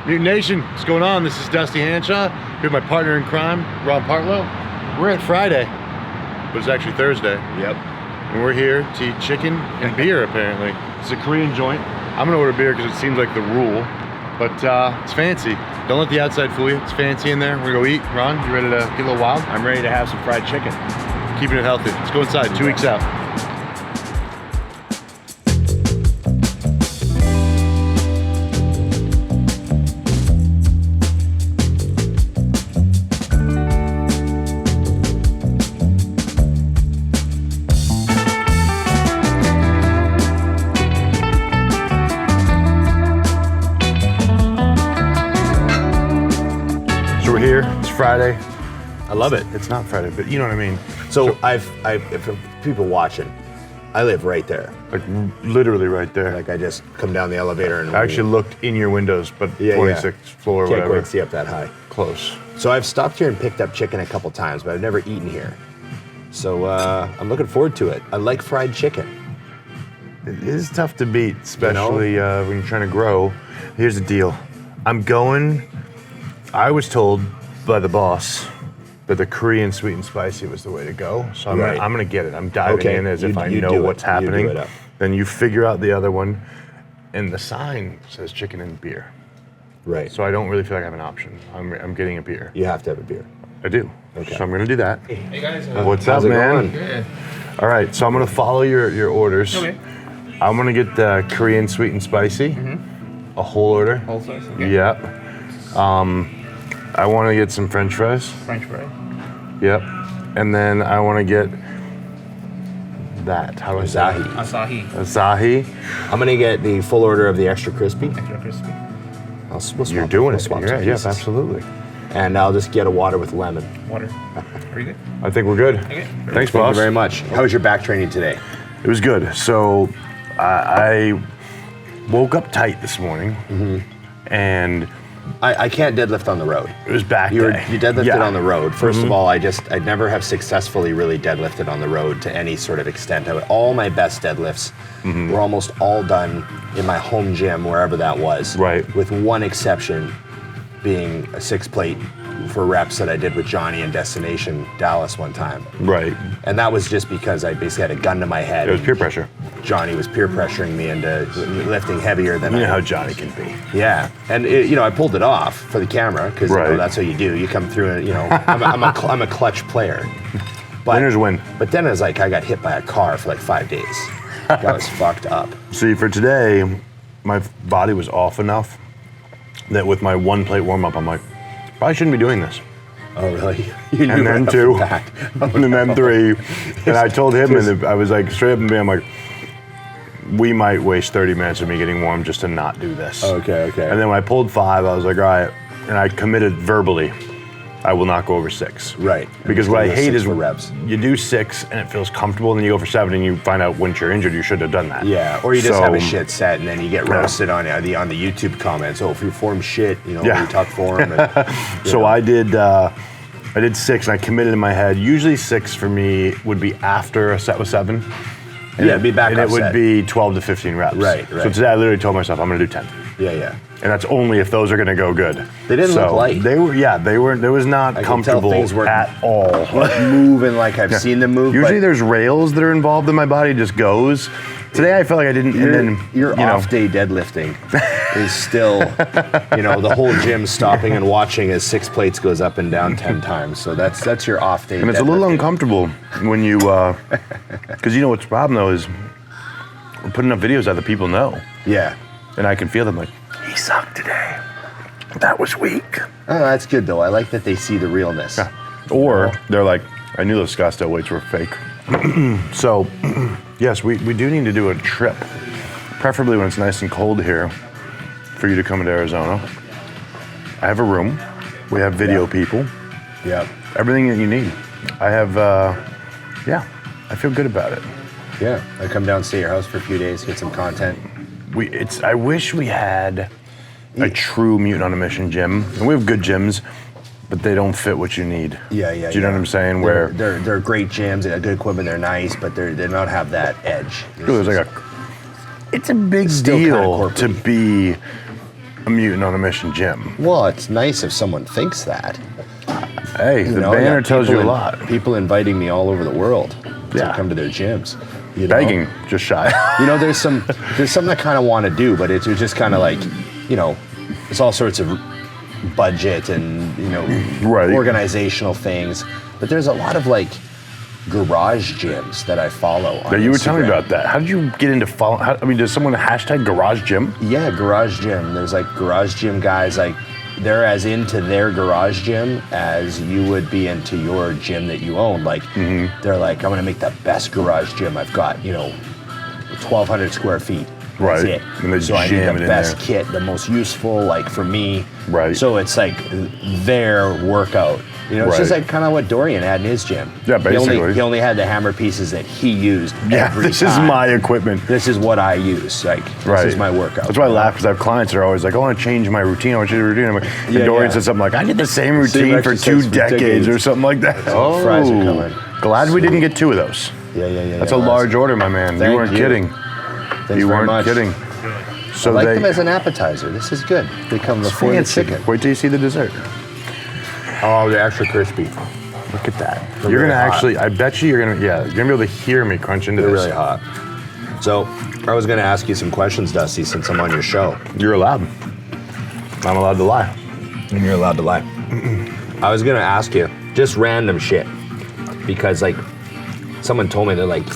Mutant Nation, what's going on? This is Dusty Hanshaw, here with my partner in crime, Rob Partlow. We're at Fryday, but it's actually Thursday. Yep. And we're here to eat chicken and beer, apparently. It's a Korean joint. I'm gonna order beer because it seems like the rule, but it's fancy. Don't let the outside fool you. It's fancy in there. We're gonna go eat. Ron, you ready to get a little wild? I'm ready to have some fried chicken. Keeping it healthy. Let's go inside, 2 weeks out. We're here, it's Friday. I love it. It's not Friday, but you know what I mean. So for people watching, I live right there. Like literally right there. Like I just come down the elevator and I actually looked in your windows, but 26th floor or can't whatever. quite see up that high. Close. So I've stopped here and picked up chicken a couple times, but I've never eaten here. So I'm looking forward to it. I like fried chicken. It is tough to beat, especially when you're trying to grow. Here's the deal. I was told by the boss that the Korean sweet and spicy was the way to go. So I'm gonna get it. I'm diving in as if I know what's happening. You do it up. Then you figure out the other one, and the sign says chicken and beer. Right. So I don't really feel like I have an option. I'm getting a beer. You have to have a beer. I do. Okay. So I'm gonna do that. Hey guys, What's up, how's it man? going? good. All right, so I'm gonna follow your orders. Okay. I'm gonna get the Korean sweet and spicy, a whole order. Whole size. Okay. Yep. I want to get some French fries. French fry. Yep. And then I want to get that. How do I say Asahi. that? Asahi. Asahi. I'm gonna get the full order of the extra crispy. Extra crispy. We'll You're swap- doing we'll it. swap You're some right. Yes, pieces. absolutely. And I'll just get a water with lemon. Water. Are you good? I think we're good. Okay. Thanks, Thank boss. you very much. How was your back training today? It was good. So I woke up tight this morning, and I can't deadlift on the road. it was back You day. deadlifted Yeah. on the road. First of all, I'd never have successfully really deadlifted on the road to any sort of extent. All my best deadlifts were almost all done in my home gym, wherever that was. Right. With one exception being a 6 plate for reps that I did with Johnny in Destination Dallas one time. Right. And that was just because I basically had a gun to my head. It was peer pressure. Johnny was peer pressuring me into lifting heavier than You I know how Johnny can be. Yeah, and I pulled it off for the camera because Right. that's what you do. You come through and I'm a clutch player. But, Winners win. But then it was like I got hit by a car for like 5 days. That was fucked up. See, for today, my body was off enough that with my 1 plate warm up, I'm like, probably shouldn't be doing this. Oh really? You knew And then right off 2, the bat. and then 3. And I told him, and I was like, straight up and down, I'm like, we might waste 30 minutes of me getting warm just to not do this. Okay. And then when I pulled 5, I was like, all right, and I committed verbally, I will not go over 6. Right. Because what I Just hate 6 is for reps. you do 6 and it feels comfortable, and then you go for 7 and you find out once you're injured you should have done that. Yeah, or you just So- have a shit set and then you get roasted on the YouTube comments. Oh, if your form's shit, Yeah. you talk form. And, So I did 6 and I committed in my head. Usually 6 for me would be after a set with 7. Yeah, be back And it off would set. be 12 to 15 reps. Right. So today I literally told myself I'm gonna do 10. Yeah. And that's only if those are gonna go good. They didn't look light. They were, it was not I could tell comfortable things weren't- at all. Moving like I've seen them move. Usually but there's rails that are involved in my body, it just goes. Today I felt like I didn't, and then, your off day deadlifting is still, the whole gym stopping and watching as 6 plates goes up and down 10 times. So that's your off day. and it's a little deadlifting. uncomfortable when you, because what's the problem though is we're putting up videos that the people know. Yeah. And I can feel them like, he sucked today. That was weak. Oh, that's good though. I like that they see the realness. Or they're like, I knew those Scottsdale weights were fake. So, yes, we do need to do a trip, preferably when it's nice and cold here, for you to come to Arizona. I have a room. We have video people. Yeah. Everything that you need. I have, I feel good about it. Yeah. I come down, stay at your house for a few days, get some content. I wish we had a true Mutant on a Mission gym. And we have good gyms, but they don't fit what you need. Yeah. Do you know what I'm saying? Where They're great gyms, they got good equipment, they're nice, but they don't have that edge. it's a big still kinda deal corporate. to be a mutant on a mission gym. Well, it's nice if someone thinks that. Hey, the banner tells you a lot. People inviting me all over the world to come to their gyms. You know? Begging, just shy. You know, there's something I kind of want to do, but it's just kind of like, you know, it's all sorts of budget and, you know, organizational things. But there's a lot of like garage gyms that I follow on You were Instagram. telling me about that. How did you get into follow? I mean, does someone hashtag garage gym? Yeah, garage gym. There's like garage gym guys, like they're as into their garage gym as you would be into your gym that you own. Like they're like, I'm gonna make the best garage gym I've got, you know, 1,200 square feet. That's it. And they so I need jam the it in best there. kit, the most useful, like for me. Right. So it's like their workout. You know, it's just like kind of what Dorian had in his gym. Yeah, basically. He only had the hammer pieces that he used every this time. is my equipment. This is what I use. Like, this is my workout. That's why I laugh, because I have clients that are always like, I want to change my routine. I want to change the routine. I'm like, and Dorian said something like, I did the same routine for 2 decades or something like that. Oh, fries are coming. Glad we didn't get 2 of those. Yeah. That's a large order, my man. You weren't kidding. Thanks You very weren't much. kidding. So I like them as an appetizer. This is good. They come before the chicken. Wait till you see the dessert. Oh, they're extra crispy. Look at that. They're You're really gonna hot. actually, I bet you're gonna be able to hear me crunch into They're this. really hot. So, I was going to ask you some questions, Dusty, since I'm on your show. You're allowed. I'm allowed to lie. And you're allowed to lie. I was going to ask you just random shit. Because, like, someone told me, they're like,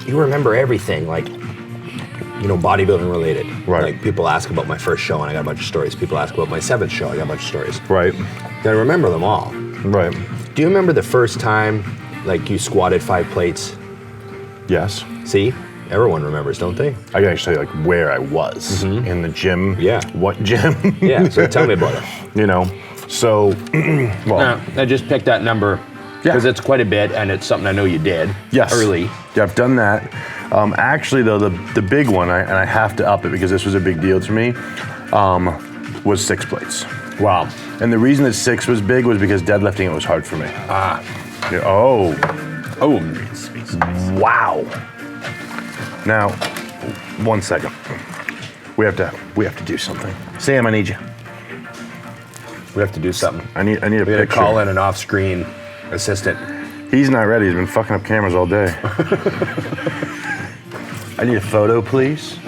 you remember everything, like, you know, bodybuilding related. Right. Like, people ask about my first show, and I got a bunch of stories. People ask about my 7th show, I got a bunch of stories. Right. And I remember them all. Right. Do you remember the first time, like, you squatted 5 plates? Yes. See? Everyone remembers, don't they? I can actually tell you, like, where I was in the gym. Yeah. What gym? Yeah, so tell me about it. You know, so, well, I just picked that number because it's quite a bit, and it's something I know you did early. Yeah, I've done that. Actually, though, the big one, and I have to up it because this was a big deal to me, was 6 plates. Wow. And the reason that 6 was big was because deadlifting it was hard for me. Ah. Yeah, oh. Wow. Now, 1 second. We have to do something. Sam, I need you. We have to do something. I need a We picture. had to call in an off-screen assistant. He's not ready. He's been fucking up cameras all day. I need a photo, please.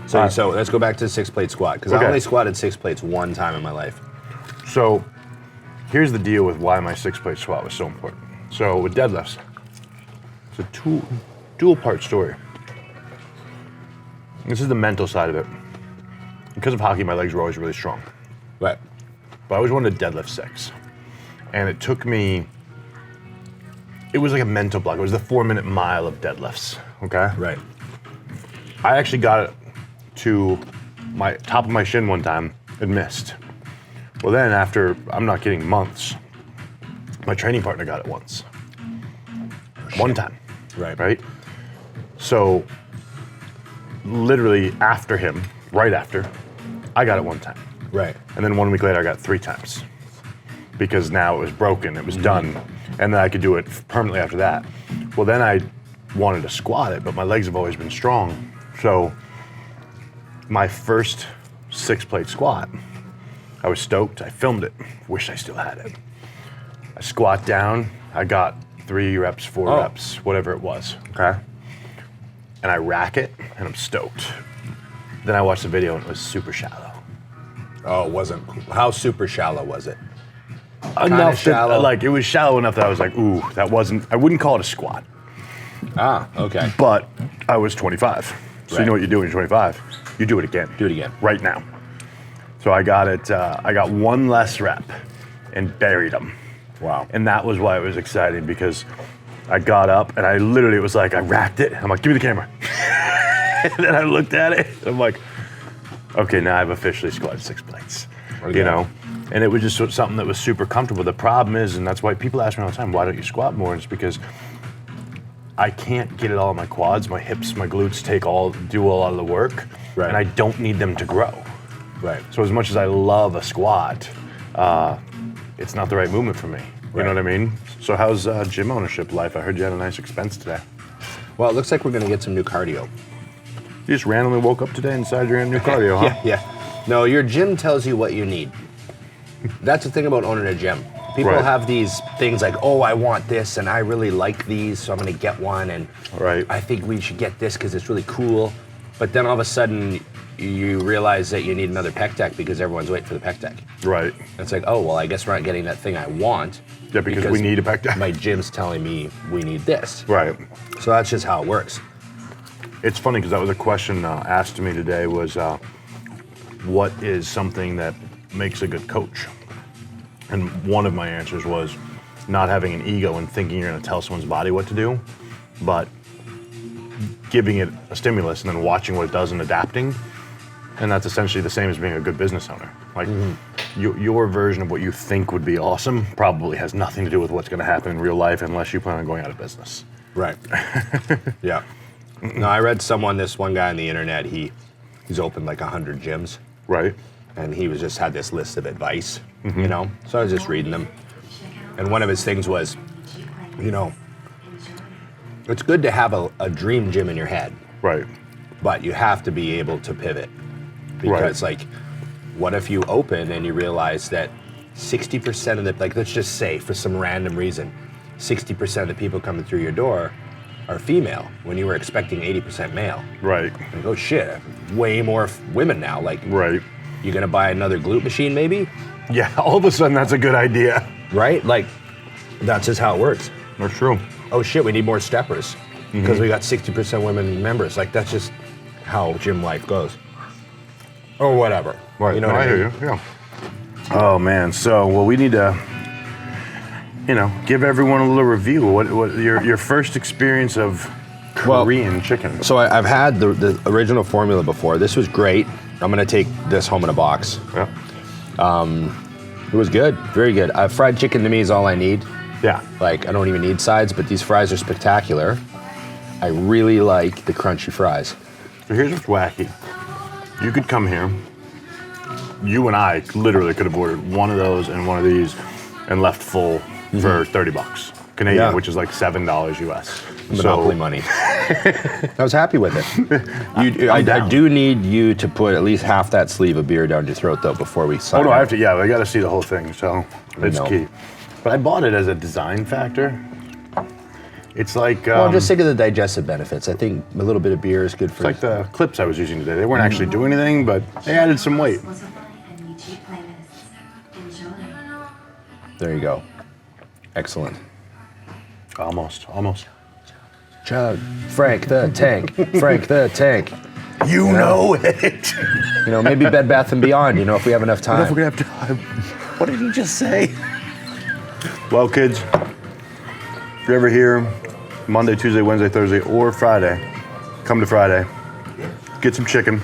So let's go back to the 6-plate squat, because I only squatted 6 plates one time in my life. So here's the deal with why my 6-plate squat was so important. So with deadlifts, it's a dual part story. This is the mental side of it. Because of hockey, my legs were always really strong. Right. But I always wanted to deadlift 6. And it took me, it was like a mental block. It was the 4-minute mile of deadlifts, okay? Right. I actually got it to my top of my shin one time and missed. Well then after, I'm not kidding, months, my training partner got it once. One time. Right? So literally after him, right after, I got it one time. Right. And then 1 week later I got it 3 times. Because now it was broken, it was done. And then I could do it permanently after that. Well then I wanted to squat it, but my legs have always been strong. So my first 6-plate squat, I was stoked, I filmed it, wish I still had it. I squat down, I got 3 reps, 4 reps, whatever it was, okay? And I rack it, and I'm stoked. Then I watched the video, and it was super shallow. Oh, it wasn't. How super shallow was it? Enough shallow. that, like, it was shallow enough that I was like, ooh, that wasn't, I wouldn't call it a squat. Ah, okay. But I was 25. So you know what you do when you're 25? You do it again. Do it again. Right now. So I got it, I got 1 less rep and buried them. Wow. And that was why it was exciting, because I got up and I literally was like, I racked it. I'm like, give me the camera. And then I looked at it and I'm like, okay, now I've officially squatted 6 plates, you know? And it was just something that was super comfortable. The problem is, and that's why people ask me all the time, why don't you squat more? And it's because I can't get it all in my quads, my hips, my glutes do a lot of the work, and I don't need them to grow. Right. So as much as I love a squat, it's not the right movement for me. You know what I mean? So how's gym ownership life? I heard you had a nice expense today. Well, it looks like we're going to get some new cardio. You just randomly woke up today and decided you're in new cardio, huh? Yeah. No, your gym tells you what you need. That's the thing about owning a gym. People Right. have these things like, oh, I want this, and I really like these, so I'm going to get one, and Right. I think we should get this because it's really cool. But then all of a sudden, you realize that you need another pec deck because everyone's waiting for the pec deck. Right. It's like, oh, well, I guess we're not getting that thing I want. Yeah, because we need a pec deck. My gym's telling me we need this. Right. So that's just how it works. It's funny because that was a question asked to me today was, what is something that makes a good coach? And one of my answers was not having an ego and thinking you're going to tell someone's body what to do, but giving it a stimulus and then watching what it does and adapting. And that's essentially the same as being a good business owner. Like your version of what you think would be awesome probably has nothing to do with what's going to happen in real life unless you plan on going out of business. Right. Yeah. No, I read this one guy on the internet, he's opened like 100 gyms. Right. And he was just had this list of advice, you know? So I was just reading them. And one of his things was, you know, it's good to have a dream gym in your head, Right. but you have to be able to pivot. Because like, what if you open and you realize that 60% of the, like let's just say for some random reason, 60% of the people coming through your door are female when you were expecting 80% male. Right. Like, oh shit, way more women now. Like, Right. you gonna buy another glute machine maybe? Yeah, all of a sudden that's a good idea. Right? Like, that's just how it works. That's true. Oh shit, we need more steppers because we got 60% women members. Like, that's just how gym life goes. Or whatever. Right. You know No, what I I mean? hear you. Yeah. Oh man. So, well, we need to, give everyone a little review. What your first experience of Korean chicken? So I've had the original formula before. This was great. I'm gonna take this home in a box. Yeah. It was good, very good. Fried chicken to me is all I need. Yeah. Like, I don't even need sides, but these fries are spectacular. I really like the crunchy fries. So here's what's wacky. You could come here. You and I literally could have ordered one of those and one of these and left full for $30 Canadian, Yeah. which is like $7 US. Monopoly money. I was happy with it. I down. do need you to put at least half that sleeve of beer down your throat, though, before we sign. Oh no, I out. have to. Yeah, I got to see the whole thing. So it's know. key. But I bought it as a design factor. It's like Well, I'm just sick of the digestive benefits. I think a little bit of beer is good for. it's like the clips I was using today. They weren't actually doing anything, but they added some weight. There you go. Excellent. Almost. Chug, Frank the Tank, Frank the Tank. You know it. You know, maybe Bed Bath & Beyond, if we have enough time. If we're gonna have time. What did he just say? Well, kids, if you're ever here, Monday, Tuesday, Wednesday, Thursday, or Friday, come to Friday. Get some chicken,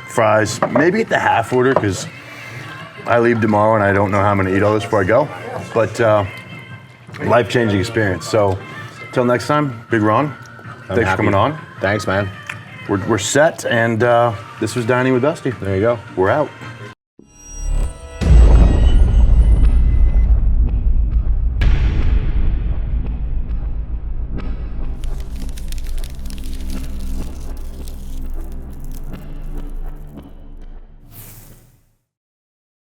fries, maybe at the half order because I leave tomorrow and I don't know how I'm gonna eat all this before I go. But life-changing experience. So, till next time, Big Ron, thanks for coming on. Thanks, man. We're set, and this was Dining with Dusty. There you go. We're out.